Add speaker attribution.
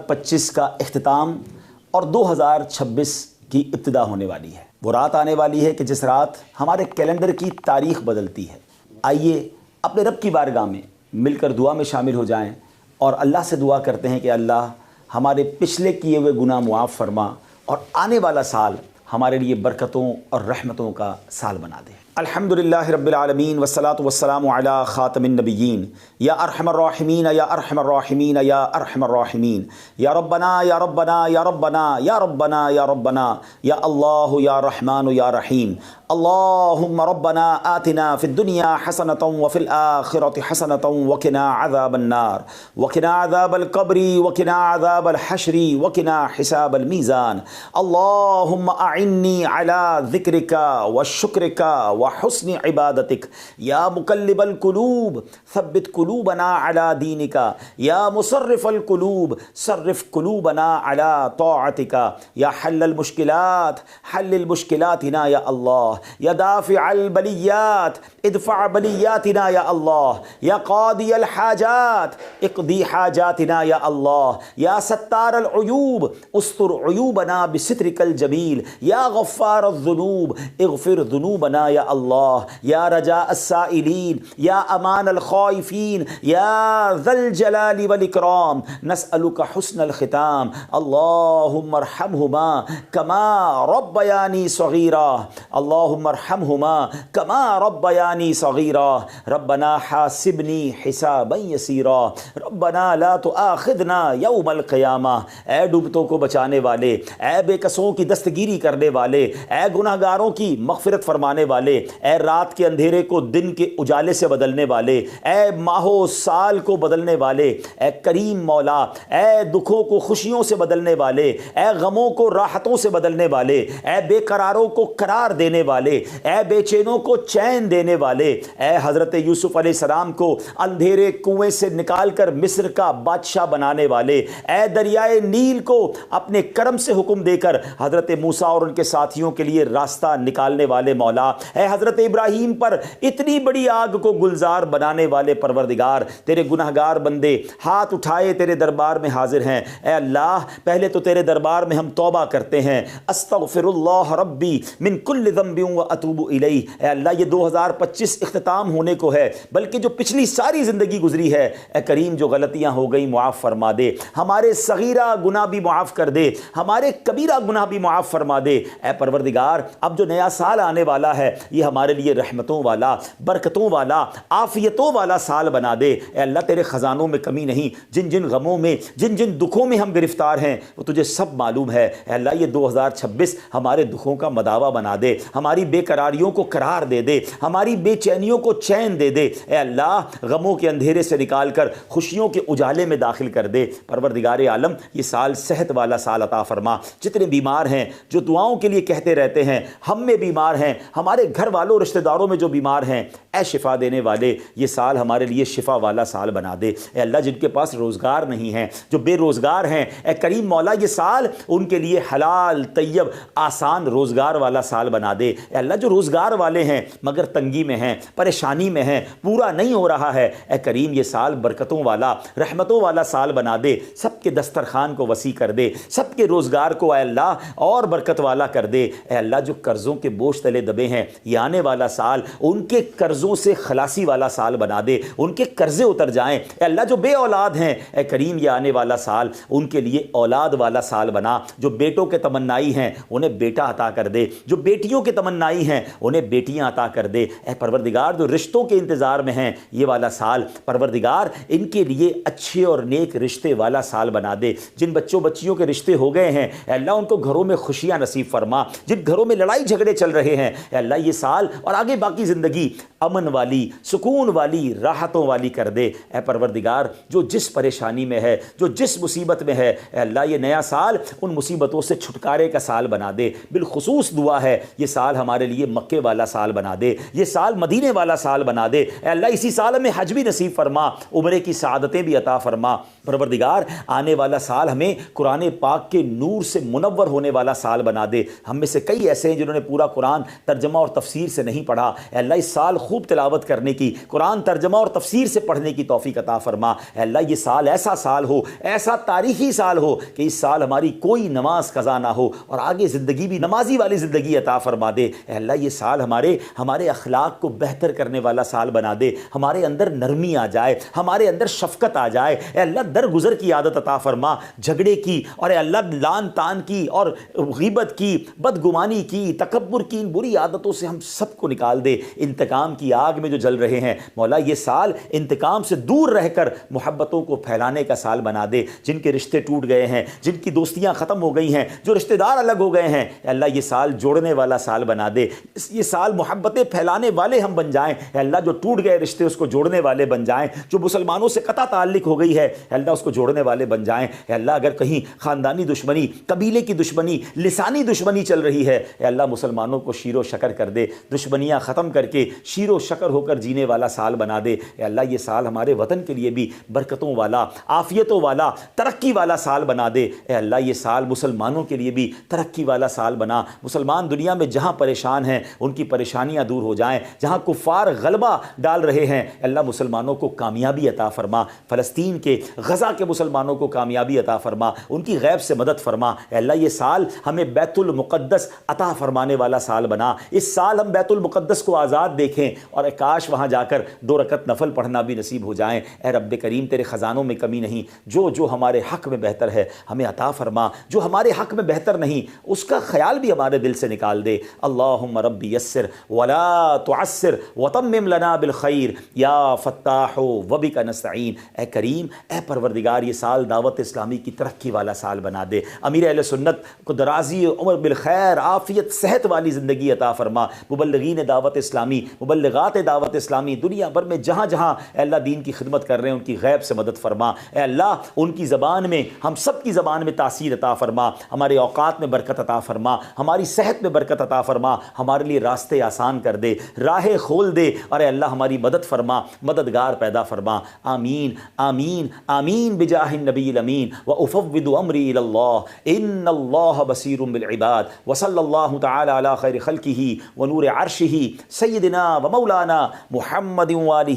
Speaker 1: 2025 کا اختتام اور 2026 کی ابتدا ہونے والی ہے۔ وہ رات آنے والی ہے کہ جس رات ہمارے کیلنڈر کی تاریخ بدلتی ہے۔ آئیے اپنے رب کی بارگاہ میں مل کر دعا میں شامل ہو جائیں اور اللہ سے دعا کرتے ہیں کہ اللہ ہمارے پچھلے کیے ہوئے گناہ معاف فرما اور آنے والا سال ہمارے لیے برکتوں اور رحمتوں کا سال بنا دے۔ الحمدللہ رب العالمین والصلاة والسلام علی خاتم النبیین یا ارحم الراحمین یا ارحم الراحمین یا ارحم الراحمین یا ربنا یا ربنا یا ربنا یا ربنا یا ربنا یا اللہ یا رحمان یا رحیم۔ اللہم ربنا آتنا فی الدنیا حسنۃ وفی الآخرۃ حسنۃ وقنا عذاب النار وقنا عذاب القبر وقنا عذاب الحشر وقنا حساب المیزان۔ اللہم اعنی علی ذکرک وشکرک وحسن عبادتک یا مقلب القلوب ثبت قلوبنا علی دینک یا مصرف القلوب صرف قلوبنا علی طاعتک یا حل المشکلات حل المشکلاتنا یا اللہ یا دافع البلیات ادفع بلیاتنا یا اللہ یا قاضی الحاجات اقضی حاجاتنا یا اللہ یا ستار العیوب استر عیوبنا بسترک الجمیل یا غفار الذنوب اغفر ذنوبنا یا اللہ یا رجاء السائلین یا امان الخائفین یا ذا الجلال والاکرام نسألک حسن الختام۔ اللہم ارحمہما کما ربیانی صغیرا اللہم ارحمہما کما ربیانی صغیرا ربنا حاسبنی حسابا یسیرا ربنا لا تؤاخذنا یوم القیامہ۔ اے ڈوبتوں کو بچانے والے، اے بے کسوں کی دستگیری کرنے والے، اے گناہگاروں کی مغفرت فرمانے والے، اے رات کے اندھیرے کو دن کے اجالے سے بدلنے والے، اے ماہ و سال کو بدلنے والے، اے کریم مولا، اے دکھوں کو خوشیوں سے بدلنے والے، اے غموں کو راحتوں سے بدلنے والے، اے بے قراروں کو قرار دینے والے، اے بے چینوں کو چین دینے والے، اے حضرت یوسف علیہ السلام کو اندھیرے کنویں سے نکال کر مصر کا بادشاہ بنانے والے، اے دریائے نیل کو اپنے کرم سے حکم دے کر حضرت موسیٰ اور ان کے ساتھیوں کے لیے راستہ نکالنے والے مولا، اے حضرت ابراہیم پر اتنی بڑی آگ کو گلزار بنانے والے پروردگار، تیرے گناہگار بندے ہاتھ اٹھائے تیرے دربار میں حاضر ہیں۔ اے اللہ پہلے تو تیرے دربار میں ہم توبہ کرتے ہیں، استغفر اللہ ربی من کل ذنب واتوب الیہ۔ اے اللہ یہ 2025 اختتام ہونے کو ہے، بلکہ جو پچھلی ساری زندگی گزری ہے اے کریم جو غلطیاں ہو گئی معاف فرما دے، ہمارے صغیرہ گناہ بھی معاف کر دے، ہمارے کبیرہ گناہ بھی معاف فرما دے۔ اے پروردگار اب جو نیا سال آنے والا ہے یہ ہمارے لیے رحمتوں والا، برکتوں والا، عافیتوں والا سال بنا دے۔ اے اللہ تیرے خزانوں میں کمی نہیں، جن جن غموں میں جن جن دکھوں میں ہم گرفتار ہیں وہ تجھے سب معلوم ہے۔ اے اللہ یہ 2026 ہمارے دکھوں کا مداوا بنا دے، ہماری بے قراریوں کو قرار دے دے، ہماری بے چینیوں کو چین دے دے۔ اے اللہ غموں کے اندھیرے سے نکال کر خوشیوں کے اجالے میں داخل کر دے۔ پروردگار عالم یہ سال صحت والا سال عطا فرما۔ جتنے بیمار ہیں جو دعاؤں کے لیے کہتے رہتے ہیں، ہم میں بیمار ہیں، ہمارے گھر والوں رشتہ داروں میں جو بیمار ہیں، اے شفا دینے والے یہ سال ہمارے لیے شفا والا سال بنا دے۔ اے اللہ جن کے پاس روزگار نہیں ہیں، جو بے روزگار ہیں، اے کریم مولا یہ سال ان کے لیے حلال طیب آسان روزگار والا سال بنا دے۔ اے اللہ جو روزگار والے ہیں مگر تنگی میں ہیں، پریشانی میں ہیں، پورا نہیں ہو رہا ہے، اے کریم یہ سال برکتوں والا، رحمتوں والا سال بنا دے۔ سب کے دسترخوان کو وسیع کر دے، سب کے روزگار کو اے اللہ اور برکت والا کر دے۔ اے اللہ جو قرضوں کے بوجھ تلے دبے ہیں یہ آنے والا سال ان کے قرضوں سے خلاصی والا سال بنا دے، ان کے قرضے اتر جائیں۔ اے اللہ جو بے اولاد ہیں اے کریم یہ آنے والا سال ان کے لیے اولاد والا سال بنا۔ جو بیٹوں کے تمنائی ہیں انہیں بیٹا عطا کر دے، جو بیٹیوں کے تمنائی ہیں انہیں بیٹیاں عطا کر دے۔ اے پروردگار جو رشتوں کے انتظار میں ہیں یہ والا سال پروردگار ان کے لیے اچھے اور نیک رشتے والا سال بنا دے۔ جن بچوں بچیوں کے رشتے ہو گئے ہیں اے اللہ ان کو گھروں میں خوشیاں نصیب فرما، جن گھروں میں لڑائی جھگڑے چل رہے ہیں اے اللہ یہ سال اور آگے باقی زندگی امن والی، سکون والی، راحتوں والی کر دے۔ اے پروردگار جو جس پریشانی میں ہے، جو جس مصیبت میں ہے اے اللہ یہ نیا سال ان مصیبتوں سے چھٹکارے کا سال بنا دے۔ بالخصوص دعا ہے یہ سال ہمارے لیے مکے والا سال بنا دے، یہ سال مدینے والا سال بنا دے۔ اے اللہ اسی سال ہمیں حج بھی نصیب فرما، عمرے کی سعادتیں بھی عطا فرما۔ پروردگار آنے والا سال ہمیں قرآن پاک کے نور سے منور ہونے والا سال بنا دے۔ ہم میں سے کئی ایسے ہیں جنہوں نے پورا قرآن ترجمہ اور تفسیر سے نہیں پڑھا، اے اللہ اس سال خوب تلاوت کرنے کی، قرآن ترجمہ اور تفسیر سے پڑھنے کی توفیق عطا فرما۔ اے اللہ یہ سال ایسا سال ہو، ایسا تاریخی سال ہو کہ اس سال ہماری کوئی نماز قضا نہ ہو اور آگے زندگی بھی نمازی والی زندگی عطا فرما دے۔ اے اللہ یہ سال ہمارے اخلاق کو بہتر کرنے والا سال بنا دے، ہمارے اندر نرمی آ جائے، ہمارے اندر شفقت آ جائے۔ اے اللہ درگزر کی عادت عطا فرما، جھگڑے کی اور اے اللہ لان تان کی اور غیبت کی، بدگمانی کی، تکبر کی، ان بری عادتوں سے ہم سب کو نکال دے۔ انتقام کی آگ میں جو جل رہے ہیں مولا یہ سال انتقام سے دور رہ کر محبتوں کو پھیلانے کا سال بنا دے۔ جن کے رشتے ٹوٹ گئے ہیں، جن کی دوستیاں ختم ہو گئی ہیں، جو رشتہ دار الگ ہو گئے ہیں، اے اللہ یہ سال جوڑنے والا سال بنا دے۔ یہ سال محبتیں پھیلانے والے ہم بن جائیں۔ اے اللہ جو ٹوٹ گئے رشتے اس کو جوڑنے والے بن جائیں، جو مسلمانوں سے قطع تعلق ہو گئی ہے اے اللہ اس کو جوڑنے والے بن جائیں۔ اے اللہ اگر کہیں خاندانی دشمنی، قبیلے کی دشمنی، لسانی دشمنی چل رہی ہے اے اللہ مسلمانوں کو شیر و شکر کر دے، دشمنیاں ختم کر کے شیر و شکر ہو کر جینے والا سال بنا دے۔ اے اللہ یہ سال ہمارے وطن کے لیے بھی برکتوں والا، عافیتوں والا، ترقی والا سال بنا دے۔ اے اللہ یہ سال مسلمانوں کے لیے بھی ترقی والا سال بنا، مسلمان دنیا میں جہاں پریشان ہیں ان کی پریشانیاں دور ہو جائیں، جہاں کفار غلبہ ڈال رہے ہیں اے اللہ مسلمانوں کو کامیابی عطا فرما، فلسطین کے، غزہ کے مسلمانوں کو کامیابی عطا فرما، ان کی غیب سے مدد فرما۔ اے اللہ یہ سال ہمیں بیت المقدس عطا فرمانے والا سال بنا، اس سال ہم بیت المقدس کو آزاد دیکھیں اور کاش وہاں جا کر 2 رکعت نفل پڑھنا بھی نصیب ہو جائیں۔ اے رب کریم تیرے خزانوں میں کمی نہیں، جو ہمارے حق میں بہتر ہے ہمیں عطا فرما، جو ہمارے حق میں بہتر نہیں اس کا خیال بھی ہمارے دل سے نکال دے۔ اللہم ربی یسر ولا تعسر وتمم لنا بالخیر یا فتاح وبک نستعین۔ اے کریم، اے پروردگار یہ سال دعوت اسلامی کی ترقی والا سال بنا دے، امیر اہل سنت کو درازی عمر بالخیر، عافیت، صحت والی زندگی عطا فرما، مبلغین دعوت اسلامی، مبلغات دعوت اسلامی دنیا بھر میں جہاں جہاں اے اللہ دین کی خدمت کر رہے ہیں ان کی غیب سے مدد فرما۔ اے اللہ ان کی زبان میں، ہم سب کی زبان میں تاثیر عطا فرما، ہمارے اوقات میں برکت عطا فرما، ہماری صحت میں برکت عطا فرما، ہمارے لیے راستے آسان کر دے، راہیں کھول دے اور اے اللہ ہماری مدد فرما، مددگار پیدا فرما۔ آمین آمین آمین بجاہ النبی الامین وافوض امری الی اللہ ان اللہ بصیر بالعباد وصلی اللہ تعالی علی خیر خلقہ ونور عرشہ سیدنا و مولانا محمد وآلہ